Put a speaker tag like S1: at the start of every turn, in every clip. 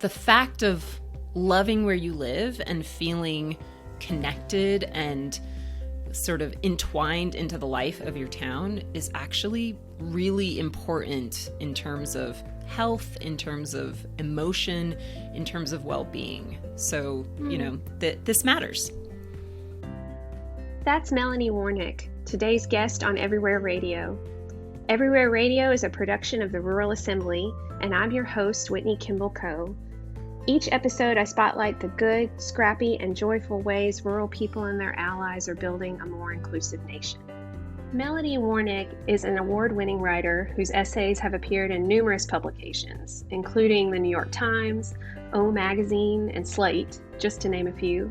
S1: the fact of loving where you live and feeling connected and sort of entwined into the life of your town is actually really important in terms of health, in terms of emotion, in terms of well-being. So, this matters.
S2: That's Melody Warnick, today's guest on Everywhere Radio. Everywhere Radio is a production of the Rural Assembly, and I'm your host, Whitney Kimball Coe. Each episode, I spotlight the good, scrappy, and joyful ways rural people and their allies are building a more inclusive nation. Melody Warnick is an award-winning writer whose essays have appeared in numerous publications, including the New York Times, O Magazine, and Slate, just to name a few.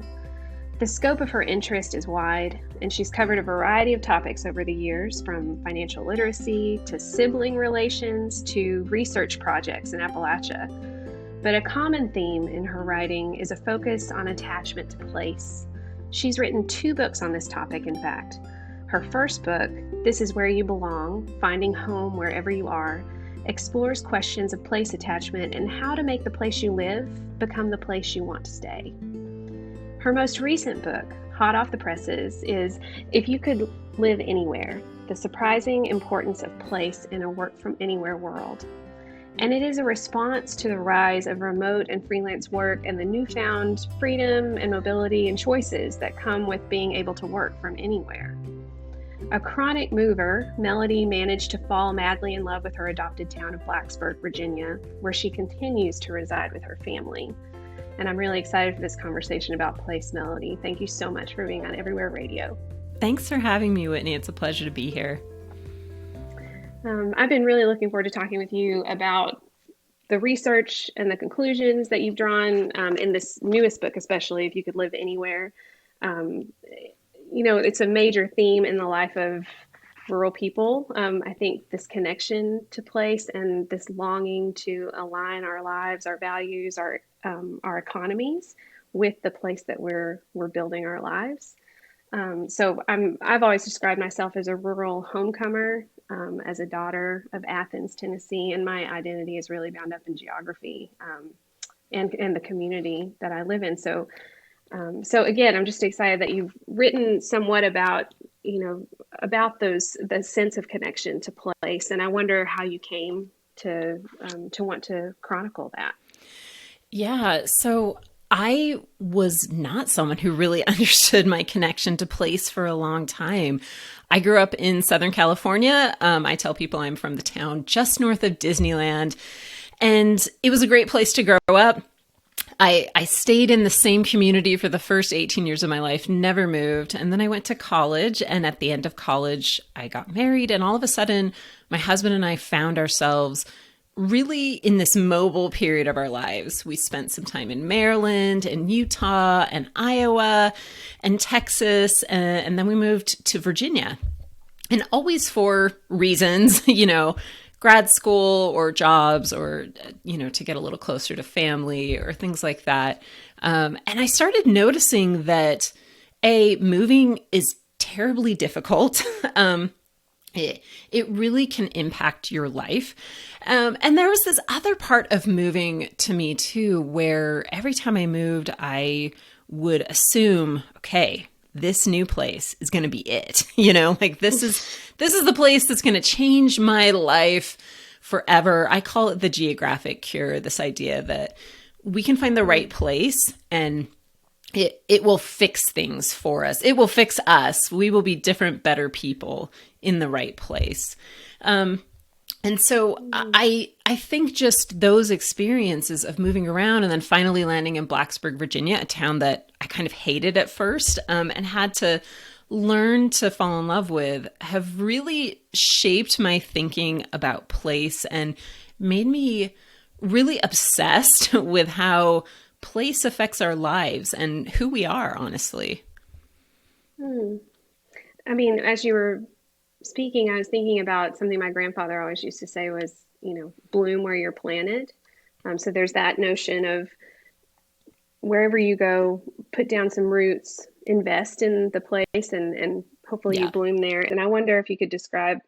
S2: The scope of her interest is wide, and she's covered a variety of topics over the years, from financial literacy to sibling relations to research projects in Appalachia. But a common theme in her writing is a focus on attachment to place. She's written 2 books on this topic, in fact. Her first book, This Is Where You Belong, Finding Home Wherever You Are, explores questions of place attachment and how to make the place you live become the place you want to stay. Her most recent book, hot off the presses, is If You Could Live Anywhere, The Surprising Importance of Place in a Work From Anywhere World. And it is a response to the rise of remote and freelance work and the newfound freedom and mobility and choices that come with being able to work from anywhere. A chronic mover, Melody managed to fall madly in love with her adopted town of Blacksburg, Virginia, where she continues to reside with her family. And I'm really excited for this conversation about place, Melody. Thank you so much for being on Everywhere Radio.
S1: Thanks for having me, Whitney. It's a pleasure to be here.
S2: I've been really looking forward to talking with you about the research and the conclusions that you've drawn in this newest book, especially If You Could Live Anywhere. It's a major theme in the life of rural people. I think this connection to place and this longing to align our lives, our values, our economies with the place that we're building our lives. So I've always described myself as a rural homecomer, as a daughter of Athens, Tennessee, and my identity is really bound up in geography and the community that I live in. So again, I'm just excited that you've written somewhat about the sense of connection to place, and I wonder how you came to want to chronicle that.
S1: Yeah, so I was not someone who really understood my connection to place for a long time. I grew up in Southern California. I tell people I'm from the town just north of Disneyland, and it was a great place to grow up. I stayed in the same community for the first 18 years of my life, never moved. And then I went to college, and at the end of college, I got married. And all of a sudden, my husband and I found ourselves really in this mobile period of our lives. We spent some time in Maryland and Utah and Iowa and Texas, and then we moved to Virginia. And always for reasons, grad school or jobs or, to get a little closer to family or things like that. And I started noticing that moving is terribly difficult. It really can impact your life. And there was this other part of moving to me too, where every time I moved, I would assume, okay, this new place is going to be it. This is the place that's going to change my life forever. I call it the geographic cure, this idea that we can find the right place and it will fix things for us. It will fix us. We will be different, better people in the right place. And so I think just those experiences of moving around and then finally landing in Blacksburg, Virginia, a town that I kind of hated at first and had to learn to fall in love with, have really shaped my thinking about place and made me really obsessed with how place affects our lives and who we are, honestly.
S2: I mean, as you were speaking, I was thinking about something my grandfather always used to say was, bloom where you're planted. So there's that notion of wherever you go, put down some roots, invest in the place, and hopefully you bloom there. And I wonder if you could describe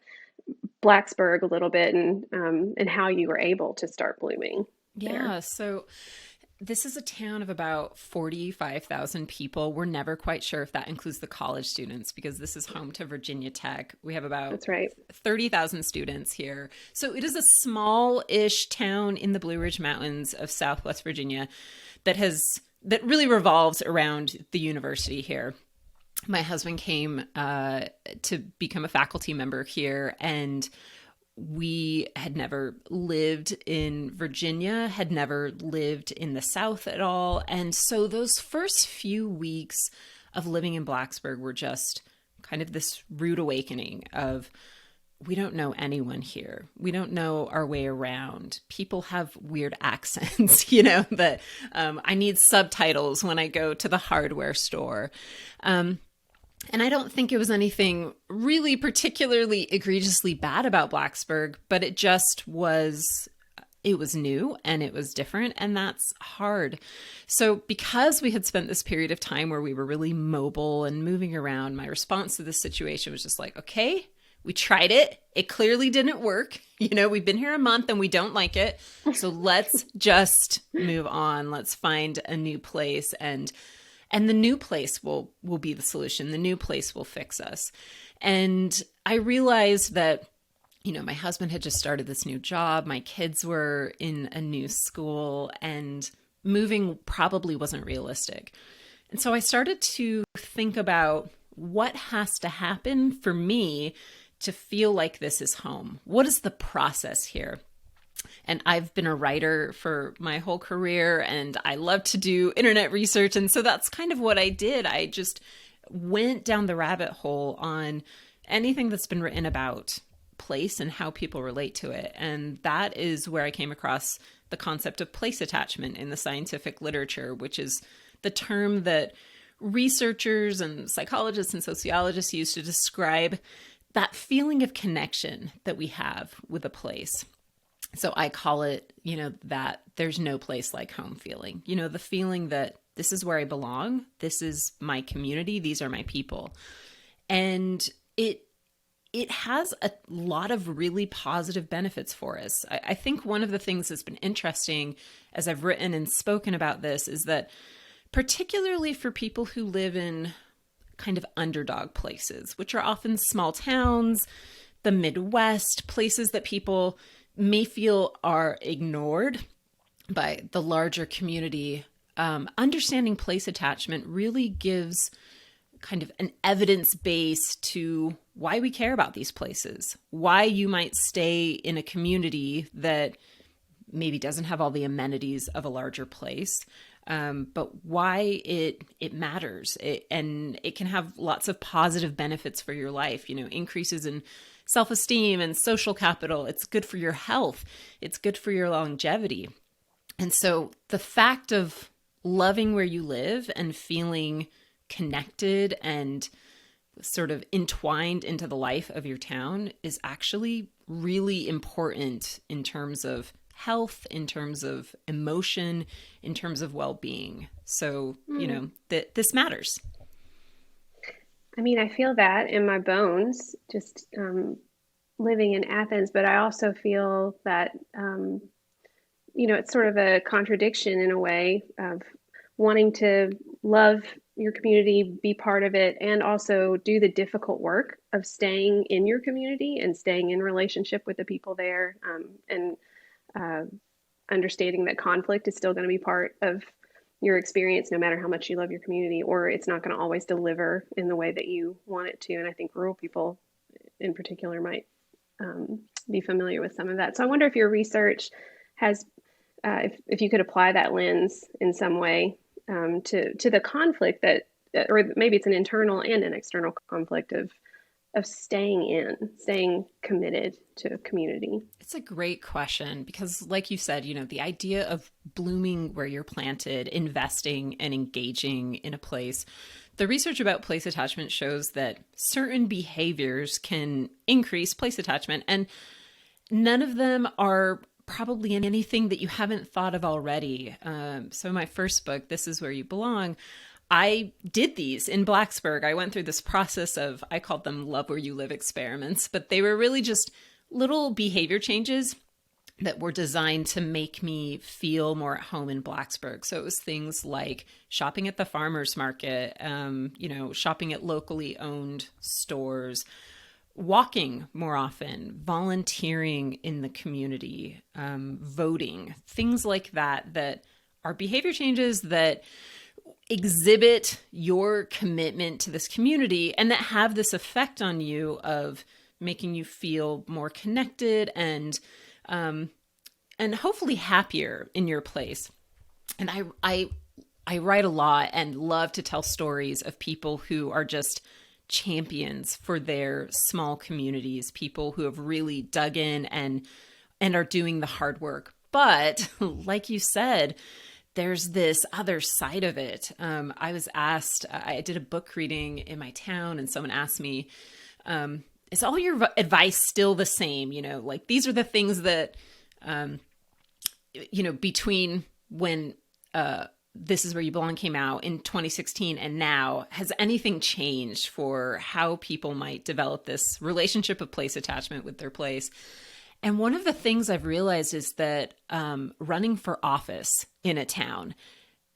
S2: Blacksburg a little bit and how you were able to start blooming there.
S1: So This is a town of about 45,000 people. We're never quite sure if that includes the college students because this is home to Virginia Tech. We have about
S2: That's right.
S1: 30,000 students here. So it is a small-ish town in the Blue Ridge Mountains of Southwest Virginia that really revolves around the university here. My husband came to become a faculty member here, and we had never lived in Virginia, had never lived in the South at all. And so those first few weeks of living in Blacksburg were just kind of this rude awakening of, we don't know anyone here. We don't know our way around. People have weird accents, that I need subtitles when I go to the hardware store. And I don't think it was anything really particularly egregiously bad about Blacksburg, but it was new and it was different, and that's hard. So because we had spent this period of time where we were really mobile and moving around, my response to this situation was just like, okay, we tried it. It clearly didn't work. We've been here a month and we don't like it. So let's just move on. Let's find a new place, and the new place will be the solution. The new place will fix us. And I realized that, my husband had just started this new job. My kids were in a new school, and moving probably wasn't realistic. And so I started to think about what has to happen for me to feel like this is home. What is the process here? And I've been a writer for my whole career, and I love to do internet research. And so that's kind of what I did. I just went down the rabbit hole on anything that's been written about place and how people relate to it. And that is where I came across the concept of place attachment in the scientific literature, which is the term that researchers and psychologists and sociologists use to describe that feeling of connection that we have with a place. So I call it, that there's no place like home feeling, the feeling that this is where I belong. This is my community. These are my people. And it has a lot of really positive benefits for us. I think one of the things that's been interesting as I've written and spoken about this is that particularly for people who live in kind of underdog places, which are often small towns, the Midwest, places that people may feel are ignored by the larger community, understanding place attachment really gives kind of an evidence base to why we care about these places, why you might stay in a community that maybe doesn't have all the amenities of a larger place, but why it matters. And it can have lots of positive benefits for your life, increases in self-esteem and social capital. It's good for your health. It's good for your longevity. And so the fact of loving where you live and feeling connected and sort of entwined into the life of your town is actually really important in terms of health, in terms of emotion, in terms of well-being. So, this matters.
S2: I mean, I feel that in my bones, just living in Athens, but I also feel that, it's sort of a contradiction in a way of wanting to love your community, be part of it, and also do the difficult work of staying in your community and staying in relationship with the people there, and understanding that conflict is still going to be part of your experience, no matter how much you love your community, or it's not going to always deliver in the way that you want it to. And I think rural people in particular might be familiar with some of that. So I wonder if your research has, if you could apply that lens in some way to the conflict that, or maybe it's an internal and an external conflict of staying committed to a community.
S1: It's a great question because, like you said, the idea of blooming where you're planted, investing and engaging in a place, the research about place attachment shows that certain behaviors can increase place attachment, and none of them are probably anything that you haven't thought of already. So my first book, This Is Where You Belong, I did these in Blacksburg. I went through this process of, I called them love where you live experiments, but they were really just little behavior changes that were designed to make me feel more at home in Blacksburg. So it was things like shopping at the farmer's market, shopping at locally owned stores, walking more often, volunteering in the community, voting, things like that, that are behavior changes that exhibit your commitment to this community and that have this effect on you of making you feel more connected and hopefully happier in your place. And I write a lot and love to tell stories of people who are just champions for their small communities, people who have really dug in and are doing the hard work. But like you said, there's this other side of it. I was asked, I did a book reading in my town, and someone asked me, is all your advice still the same? Like these are the things that, between when This Is Where You Belong came out in 2016 and now, has anything changed for how people might develop this relationship of place attachment with their place? And one of the things I've realized is that running for office in a town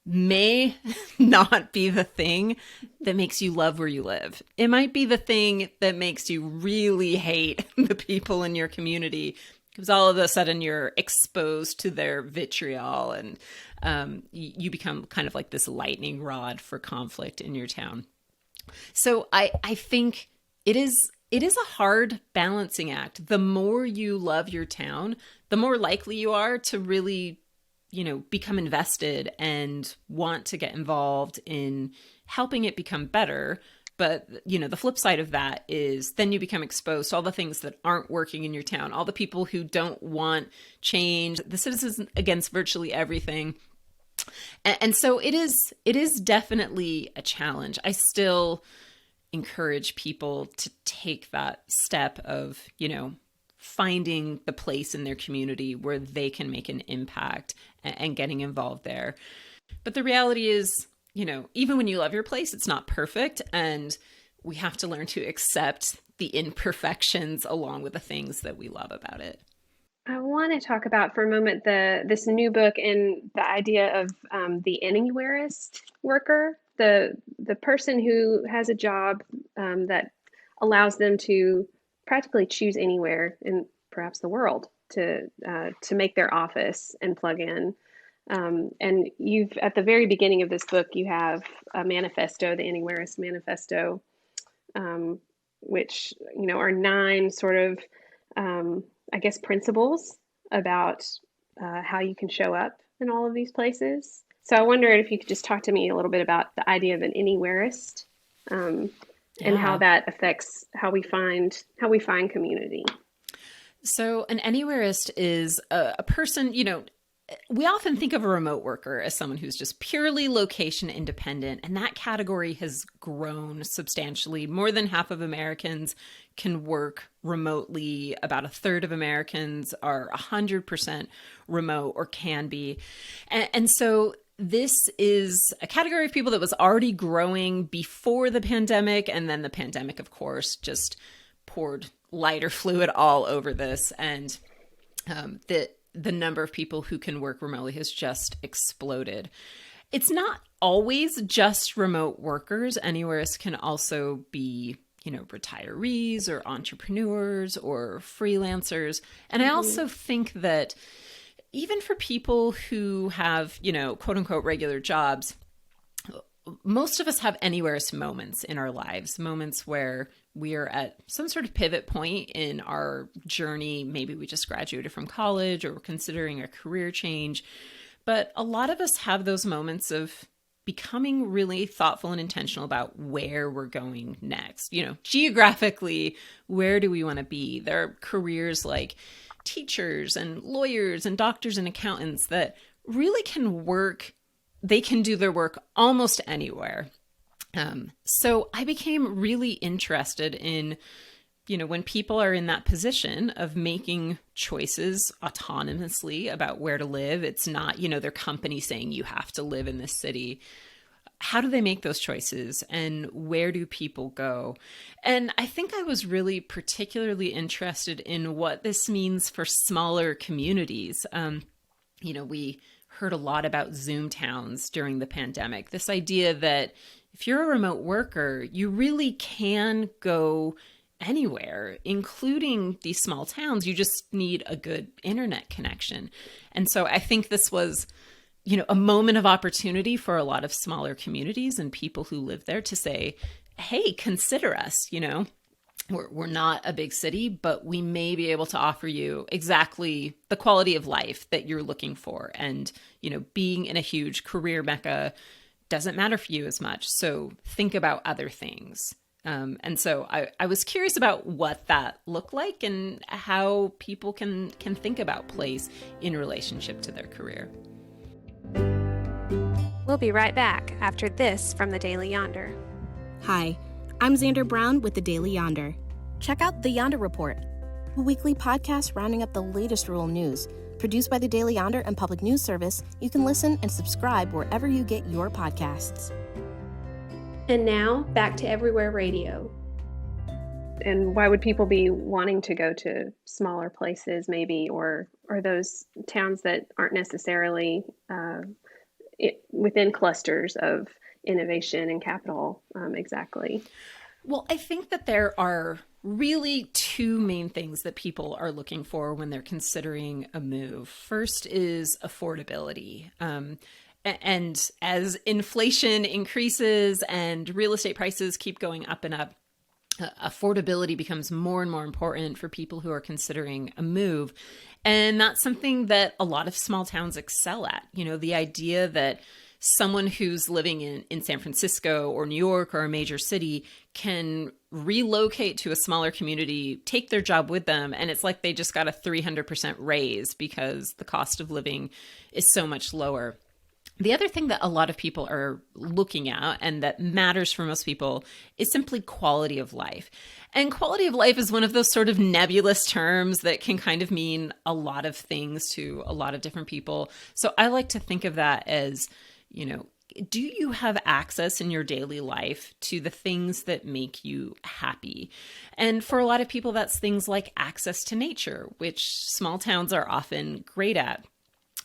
S1: may not be the thing that makes you love where you live. It might be the thing that makes you really hate the people in your community, because all of a sudden you're exposed to their vitriol and you become kind of like this lightning rod for conflict in your town. So I think it is a hard balancing act. The more you love your town, the more likely you are to really, become invested and want to get involved in helping it become better. But, the flip side of that is then you become exposed to all the things that aren't working in your town, all the people who don't want change, the citizens against virtually everything. And so it is definitely a challenge. I still encourage people to take that step of, finding the place in their community where they can make an impact and getting involved there. But the reality is, even when you love your place, it's not perfect. And we have to learn to accept the imperfections along with the things that we love about it.
S2: I want to talk about for a moment this new book and the idea of the Anywhereist Worker, the person who has a job that allows them to practically choose anywhere in perhaps the world to make their office and plug in. And you've, at the very beginning of this book, you have a manifesto, the Anywhereist Manifesto, which, are 9 sort of, principles about how you can show up in all of these places. So I wondered if you could just talk to me a little bit about the idea of an Anywhereist, and how that affects how we find community.
S1: So an Anywhereist is a person, we often think of a remote worker as someone who's just purely location independent, and that category has grown substantially. More than half of Americans can work remotely. About a third of Americans are 100% remote or can be. And so this is a category of people that was already growing before the pandemic. And then the pandemic, of course, just poured lighter fluid all over this. And the number of people who can work remotely has just exploded. It's not always just remote workers. Anywhereists can also be, retirees or entrepreneurs or freelancers. And I also think that even for people who have, quote unquote, regular jobs, most of us have Anywhereist moments in our lives, moments where we are at some sort of pivot point in our journey. Maybe we just graduated from college or we're considering a career change. But a lot of us have those moments of becoming really thoughtful and intentional about where we're going next. Geographically, where do we want to be? There are careers like teachers and lawyers and doctors and accountants that really can work. They can do their work almost anywhere. So I became really interested in, when people are in that position of making choices autonomously about where to live. It's not, their company saying you have to live in this city. how do they make those choices and where do people go? And I think I was really particularly interested in what this means for smaller communities. We heard a lot about Zoom towns during the pandemic. This idea that if you're a remote worker, you really can go anywhere, including these small towns. You just need a good internet connection. And so I think this was, a moment of opportunity for a lot of smaller communities and people who live there to say, hey, consider us, We're not a big city, but we may be able to offer you exactly the quality of life that you're looking for. And, being in a huge career mecca doesn't matter for you as much. So think about other things. And so I was curious about what that looked like and how people can think about place in relationship to their career.
S2: We'll be right back after this from the Daily Yonder.
S3: Hi, I'm Xander Brown with the Daily Yonder. Check out the Yonder Report, a weekly podcast rounding up the latest rural news. Produced by the Daily Yonder and Public News Service, you can listen and subscribe wherever you get your podcasts.
S2: And now, back to Everywhere Radio. And why would people be wanting to go to smaller places maybe, or those towns that aren't necessarily within clusters of innovation and capital exactly?
S1: Well, I think that there are really two main things that people are looking for when they're considering a move. First is affordability. And as inflation increases and real estate prices keep going up and up, affordability becomes more and more important for people who are considering a move. And that's something that a lot of small towns excel at. The idea that someone who's living in San Francisco or New York or a major city can relocate to a smaller community, take their job with them, and it's like they just got a 300% raise because the cost of living is so much lower. The other thing that a lot of people are looking at and that matters for most people is simply quality of life. And quality of life is one of those sort of nebulous terms that can kind of mean a lot of things to a lot of different people. So I like to think of that as, do you have access in your daily life to the things that make you happy? And for a lot of people, that's things like access to nature, which small towns are often great at.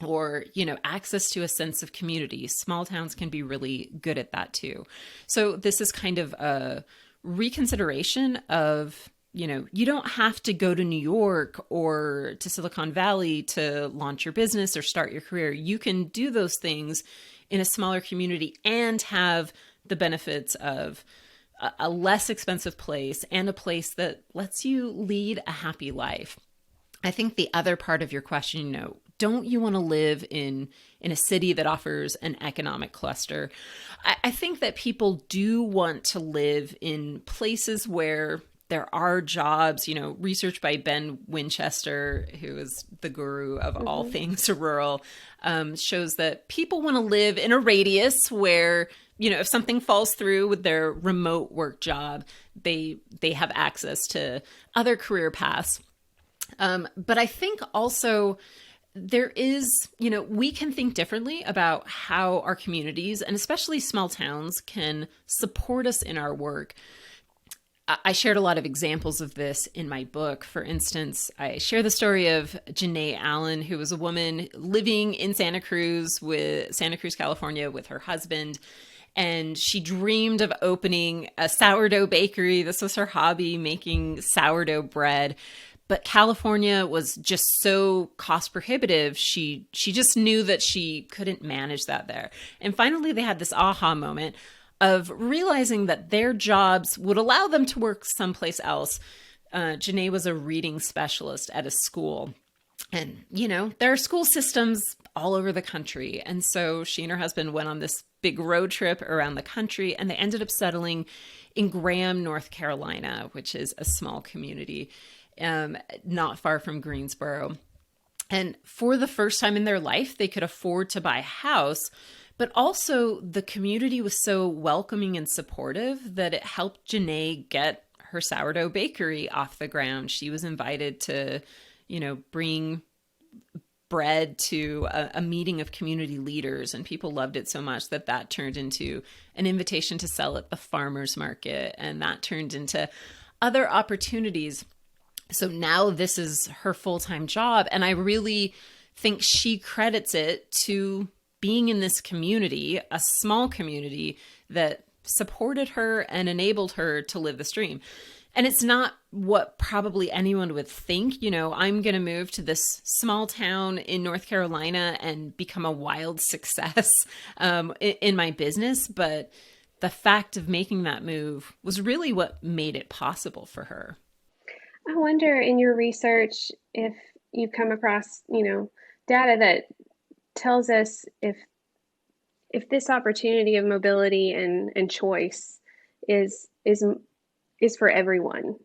S1: Or, access to a sense of community. Small towns can be really good at that too. So this is kind of a reconsideration of, you don't have to go to New York or to Silicon Valley to launch your business or start your career. You can do those things in a smaller community and have the benefits of a less expensive place and a place that lets you lead a happy life. I think the other part of your question, don't you want to live in a city that offers an economic cluster? I think that people do want to live in places where there are jobs. Research by Ben Winchester, who is the guru of all things rural, shows that people want to live in a radius where, if something falls through with their remote work job, they have access to other career paths. But I think also there is, we can think differently about how our communities and especially small towns can support us in our work. I shared a lot of examples of this in my book. For instance, I share the story of Janae Allen, who was a woman living in Santa Cruz, California with her husband. And she dreamed of opening a sourdough bakery. This was her hobby, making sourdough bread. But California was just so cost prohibitive. She just knew that she couldn't manage that there. And finally, they had this aha moment of realizing that their jobs would allow them to work someplace else. Janae was a reading specialist at a school. And, there are school systems all over the country. And so she and her husband went on this big road trip around the country, and they ended up settling in Graham, North Carolina, which is a small community not far from Greensboro. And for the first time in their life, they could afford to buy a house, but also the community was so welcoming and supportive that it helped Janae get her sourdough bakery off the ground. She was invited to, bring spread to a meeting of community leaders, and people loved it so much that that turned into an invitation to sell at the farmers market, and that turned into other opportunities. So now this is her full-time job, and I really think she credits it to being in this community, a small community that supported her and enabled her to live this dream. And it's not what probably anyone would think, I'm going to move to this small town in North Carolina and become a wild success in my business. But the fact of making that move was really what made it possible for her.
S2: I wonder in your research if you've come across, data that tells us if this opportunity of mobility and choice is for everyone.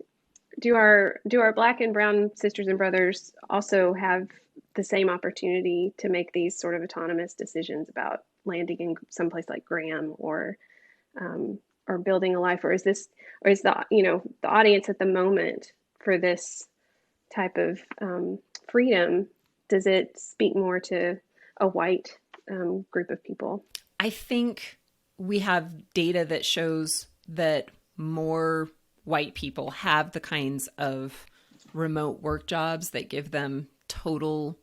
S2: Do our Black and brown sisters and brothers also have the same opportunity to make these sort of autonomous decisions about landing in someplace like Graham or building a life, or is the audience at the moment for this type of freedom, does it speak more to a white group of people?
S1: I think we have data that shows that more white people have the kinds of remote work jobs that give them total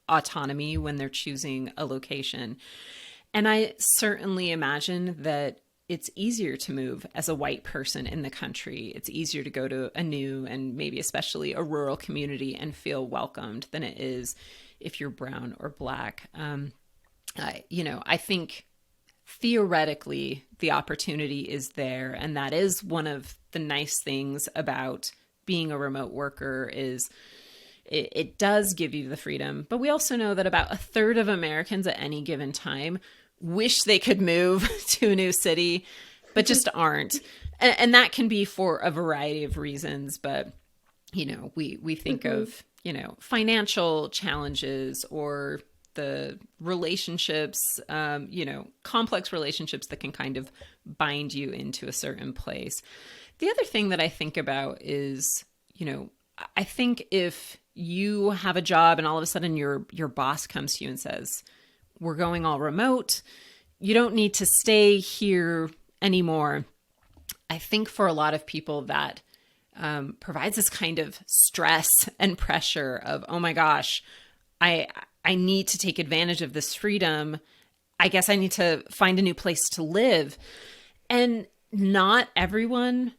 S1: autonomy when they're choosing a location. And I certainly imagine that it's easier to move as a white person in the country. It's easier to go to a new and maybe especially a rural community and feel welcomed than it is if you're brown or Black. I think theoretically the opportunity is there. And that is one of the nice things about being a remote worker is it does give you the freedom. But we also know that about a third of Americans at any given time wish they could move to a new city, but just aren't. And that can be for a variety of reasons. But, we think of, financial challenges or the relationships, complex relationships that can kind of bind you into a certain place. The other thing that I think about is, I think if you have a job and all of a sudden your boss comes to you and says, we're going all remote, you don't need to stay here anymore. I think for a lot of people that provides this kind of stress and pressure of, oh my gosh, I need to take advantage of this freedom. I guess I need to find a new place to live. And not everyone,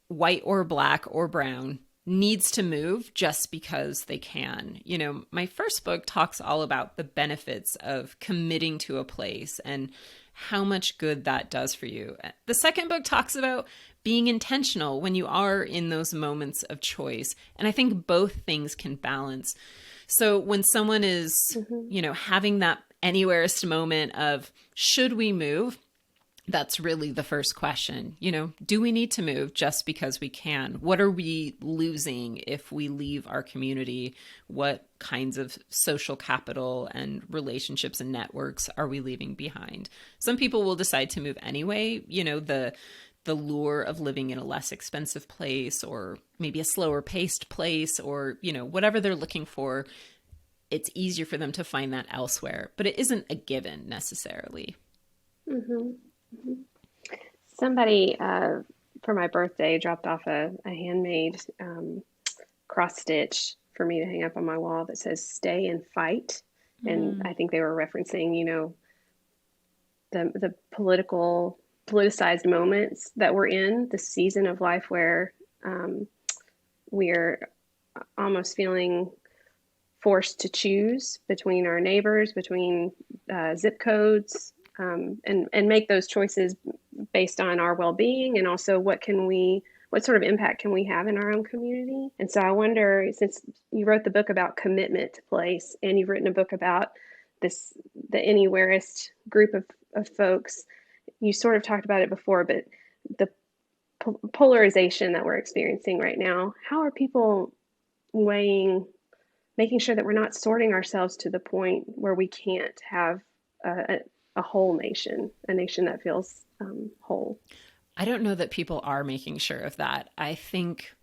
S1: white or Black or brown, needs to move just because they can. My first book talks all about the benefits of committing to a place and how much good that does for you. The second book talks about being intentional when you are in those moments of choice. And I think both things can balance. So when someone is, having that Anywhereist moment of, should we move? That's really the first question. Do we need to move just because we can? What are we losing if we leave our community? What kinds of social capital and relationships and networks are we leaving behind? Some people will decide to move anyway. The lure of living in a less expensive place or maybe a slower paced place or, whatever they're looking for, it's easier for them to find that elsewhere. But it isn't a given necessarily.
S2: Mm-hmm. Somebody for my birthday dropped off a handmade cross stitch for me to hang up on my wall that says "Stay and Fight," and I think they were referencing, the politicized moments that we're in, the season of life where we're almost feeling forced to choose between our neighbors, between zip codes. And make those choices based on our well-being and also what sort of impact can we have in our own community. And so I wonder, since you wrote the book about commitment to place and you've written a book about the Anywhereist group of folks, you sort of talked about it before, but the polarization that we're experiencing right now, how are people making sure that we're not sorting ourselves to the point where we can't have a whole nation, a nation that feels whole?
S1: I don't know that people are making sure of that. I think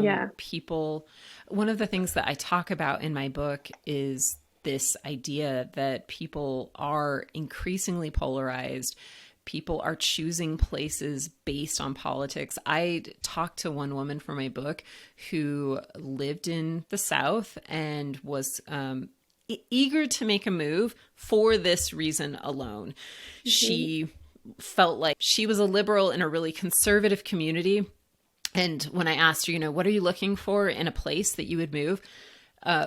S2: Yeah.
S1: People, one of the things that I talk about in my book is this idea that people are increasingly polarized. People are choosing places based on politics. I talked to one woman for my book who lived in the South and was eager to make a move for this reason alone. Mm-hmm. She felt like she was a liberal in a really conservative community. And when I asked her, what are you looking for in a place that you would move?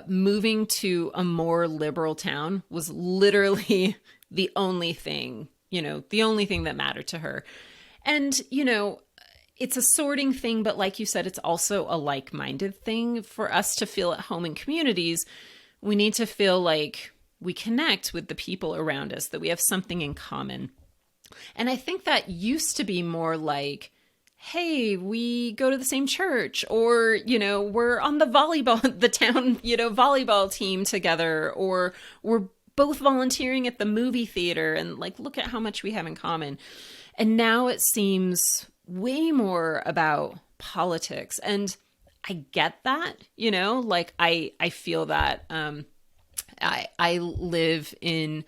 S1: Moving to a more liberal town was literally the only thing, the only thing that mattered to her. And, it's a sorting thing, but like you said, it's also a like-minded thing. For us to feel at home in communities, we need to feel like we connect with the people around us, that we have something in common. And I think that used to be more like, hey, we go to the same church, or, we're on the town, volleyball team together, or we're both volunteering at the movie theater, and like, look at how much we have in common. And now it seems way more about politics. And I get that, like I feel that, I live in,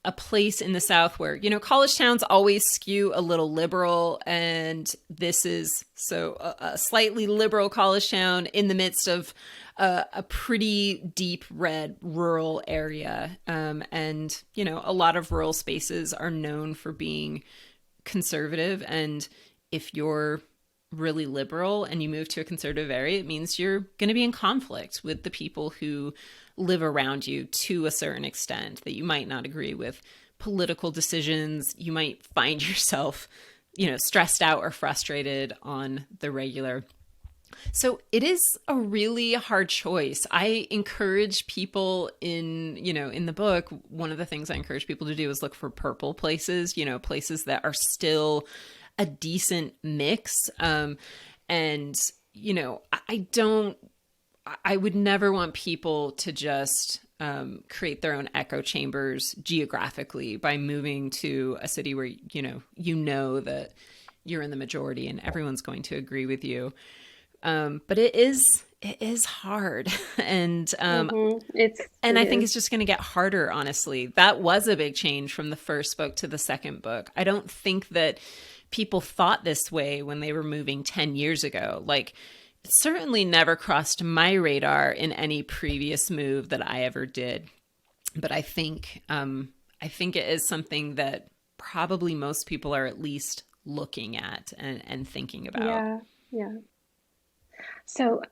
S1: a place in the South where, college towns always skew a little liberal. And this is a slightly liberal college town in the midst of a pretty deep red rural area. And, a lot of rural spaces are known for being conservative. And if you're really liberal and you move to a conservative area, it means you're going to be in conflict with the people who live around you to a certain extent, that you might not agree with political decisions. You might find yourself, stressed out or frustrated on the regular. So it is a really hard choice. I encourage people in the book, one of the things I encourage people to do is look for purple places, places that are still a decent mix. I would never want people to just create their own echo chambers geographically by moving to a city where, that you're in the majority and everyone's going to agree with you. But it is hard. And, I think it's just going to get harder, honestly. That was a big change from the first book to the second book. I don't think that people thought this way when they were moving 10 years ago. Like, it certainly never crossed my radar in any previous move that I ever did. But I think it is something that probably most people are at least looking at and thinking about.
S2: Yeah. So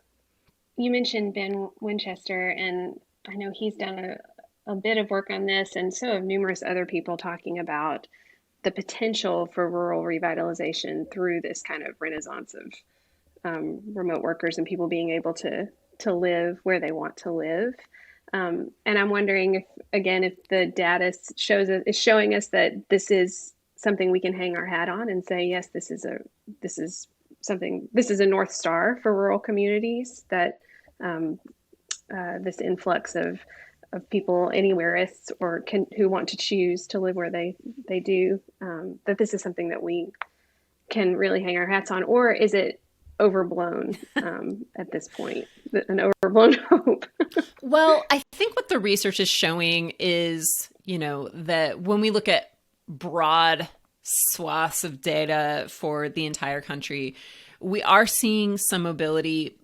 S2: you mentioned Ben Winchester, and I know he's done a bit of work on this, and so have numerous other people talking about the potential for rural revitalization through this kind of renaissance of remote workers and people being able to live where they want to live. And I'm wondering if the data is showing us that this is something we can hang our hat on and say, yes, this is a North Star for rural communities, that this influx of people, anywhereists, or who want to choose to live where they do, that this is something that we can really hang our hats on, or is it overblown at this point, an overblown hope?
S1: Well, I think what the research is showing is, that when we look at broad swaths of data for the entire country, we are seeing some mobility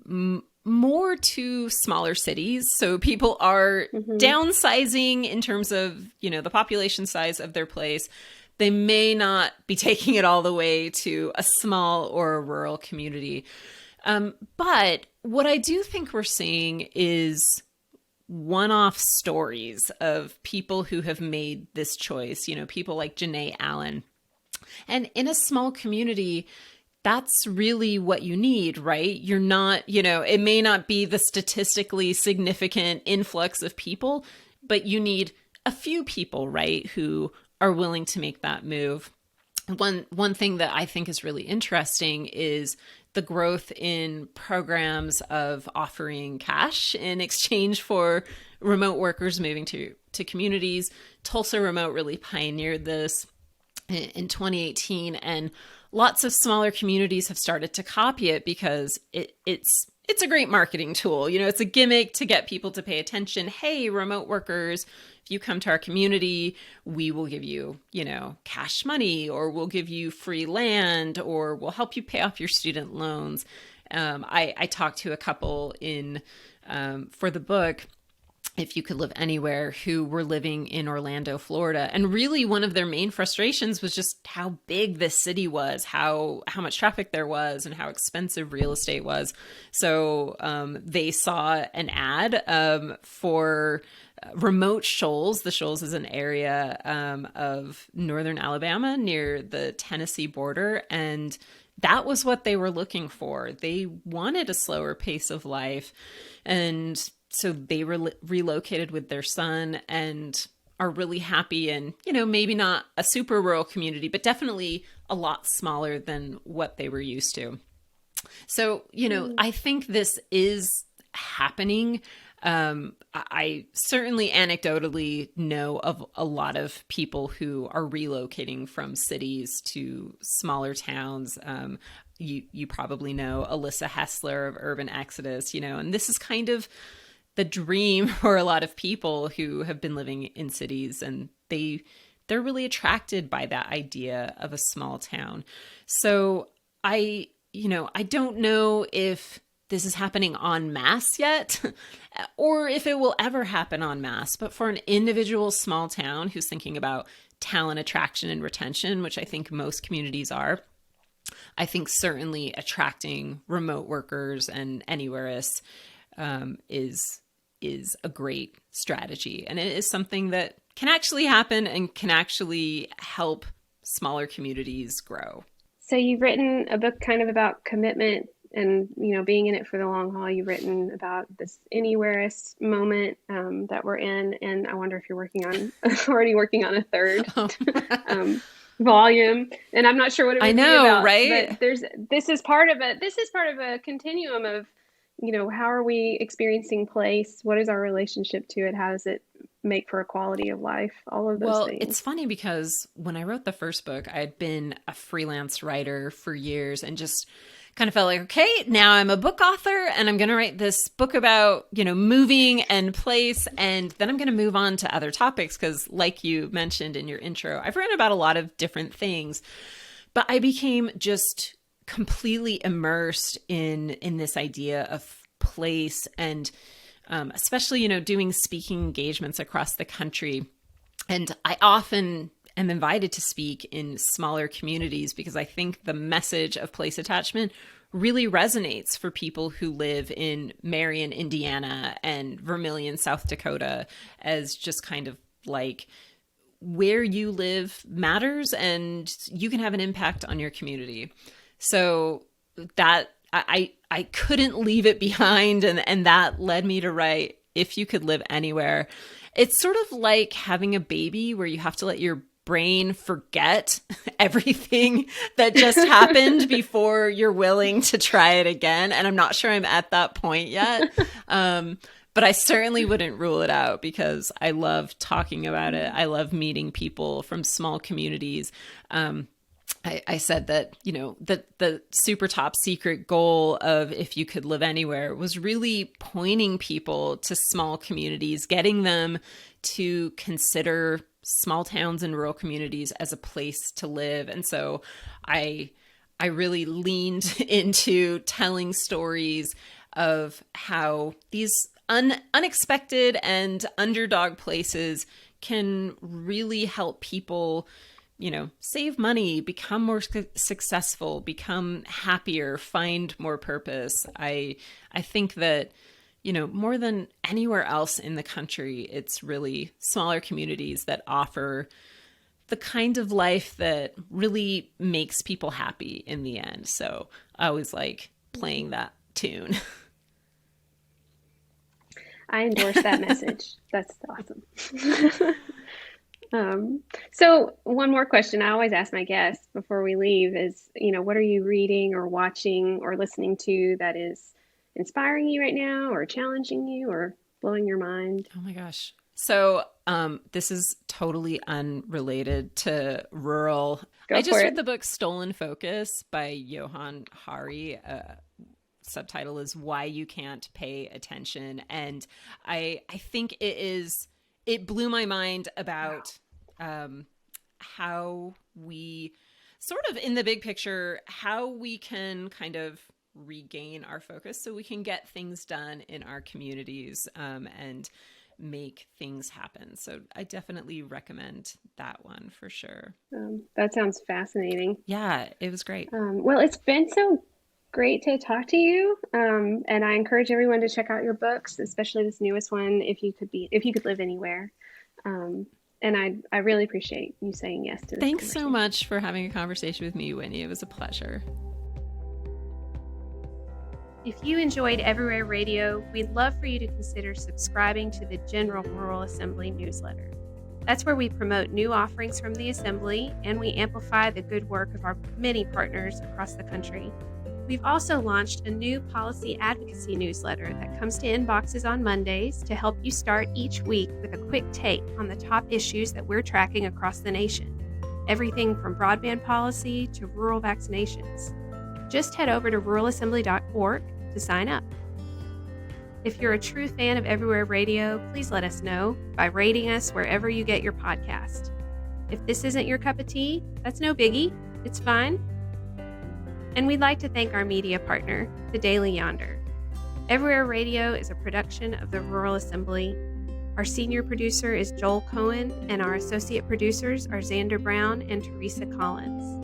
S1: more to smaller cities. So people are downsizing in terms of, the population size of their place. They may not be taking it all the way to a small or a rural community. But what I do think we're seeing is one-off stories of people who have made this choice, people like Janae Allen. And in a small community, that's really what you need, right? You're not, it may not be the statistically significant influx of people, but you need a few people, right, who are willing to make that move. One thing that I think is really interesting is the growth in programs of offering cash in exchange for remote workers moving to communities. Tulsa Remote really pioneered this in 2018, and lots of smaller communities have started to copy it because it's a great marketing tool. You know, it's a gimmick to get people to pay attention. Hey, remote workers, if you come to our community, we will give you, you know, cash money, or we'll give you free land, or we'll help you pay off your student loans. I talked to a couple in for the book, If You Could Live Anywhere, who were living in Orlando, Florida. And really one of their main frustrations was just how big this city was, how much traffic there was, and how expensive real estate was. So they saw an ad for remote Shoals. The Shoals is an area of northern Alabama near the Tennessee border. And that was what they were looking for. They wanted a slower pace of life. And so they relocated with their son and are really happy in, you know, maybe not a super rural community, but definitely a lot smaller than what they were used to. So, you know, I think this is happening. I certainly anecdotally know of a lot of people who are relocating from cities to smaller towns. You probably know Alyssa Hessler of Urban Exodus, you know, and this is kind of the dream for a lot of people who have been living in cities, and they're really attracted by that idea of a small town. So I don't know if this is happening en masse yet, or if it will ever happen en masse, but for an individual small town who's thinking about talent attraction and retention, which I think most communities are, I think certainly attracting remote workers and anywhereists is a great strategy. And it is something that can actually happen and can actually help smaller communities grow.
S2: So you've written a book kind of about commitment and, you know, being in it for the long haul. You've written about this Anywhereist moment that we're in. And I wonder if you're already working on a third volume. And I'm not sure what it would be about,
S1: right?
S2: But this is part of a continuum of, you know, how are we experiencing place? What is our relationship to it? How does it make for a quality of life? All of those things.
S1: It's funny because when I wrote the first book, I had been a freelance writer for years and just kind of felt like, okay, now I'm a book author and I'm going to write this book about, you know, moving and place. And then I'm going to move on to other topics because, like you mentioned in your intro, I've written about a lot of different things, but I became just completely immersed in this idea of place, and especially, you know, doing speaking engagements across the country. And I often am invited to speak in smaller communities because I think the message of place attachment really resonates for people who live in Marion, Indiana, and Vermilion, South Dakota, as just kind of like where you live matters and you can have an impact on your community. So that I couldn't leave it behind, and that led me to write If You Could Live Anywhere. It's sort of like having a baby where you have to let your brain forget everything that just happened before you're willing to try it again. And I'm not sure I'm at that point yet. But I certainly wouldn't rule it out because I love talking about it. I love meeting people from small communities. I said that, you know, the super top secret goal of If You Could Live Anywhere was really pointing people to small communities, getting them to consider small towns and rural communities as a place to live. And so I really leaned into telling stories of how these unexpected and underdog places can really help people, you know, save money, become more successful, become happier, find more purpose. I think that, you know, more than anywhere else in the country, it's really smaller communities that offer the kind of life that really makes people happy in the end. So I always like playing that tune.
S2: I endorse that message. That's awesome. So one more question I always ask my guests before we leave is, you know, what are you reading or watching or listening to that is inspiring you right now or challenging you or blowing your mind?
S1: Oh my gosh. So this is totally unrelated to rural. I just read the book Stolen Focus by Johann Hari. Subtitle is Why You Can't Pay Attention. And I think it blew my mind about how we sort of in the big picture, how we can kind of regain our focus so we can get things done in our communities and make things happen. So I definitely recommend that one for sure.
S2: That sounds fascinating.
S1: Yeah, it was great.
S2: Well, it's been so great to talk to you. And I encourage everyone to check out your books, especially this newest one, if you could live anywhere. And I really appreciate you saying yes to this.
S1: Thanks so much for having a conversation with me, Whitney. It was a pleasure.
S2: If you enjoyed Everywhere Radio, we'd love for you to consider subscribing to the General Rural Assembly newsletter. That's where we promote new offerings from the Assembly and we amplify the good work of our many partners across the country. We've also launched a new policy advocacy newsletter that comes to inboxes on Mondays to help you start each week with a quick take on the top issues that we're tracking across the nation. Everything from broadband policy to rural vaccinations. Just head over to ruralassembly.org to sign up. If you're a true fan of Everywhere Radio, please let us know by rating us wherever you get your podcast. If this isn't your cup of tea, that's no biggie. It's fine. And we'd like to thank our media partner, the Daily Yonder. Everywhere Radio is a production of the Rural Assembly. Our senior producer is Joel Cohen, and our associate producers are Xander Brown and Teresa Collins.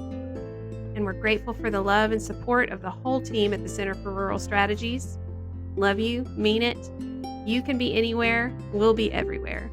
S2: And we're grateful for the love and support of the whole team at the Center for Rural Strategies. Love you, mean it. You can be anywhere, we'll be everywhere.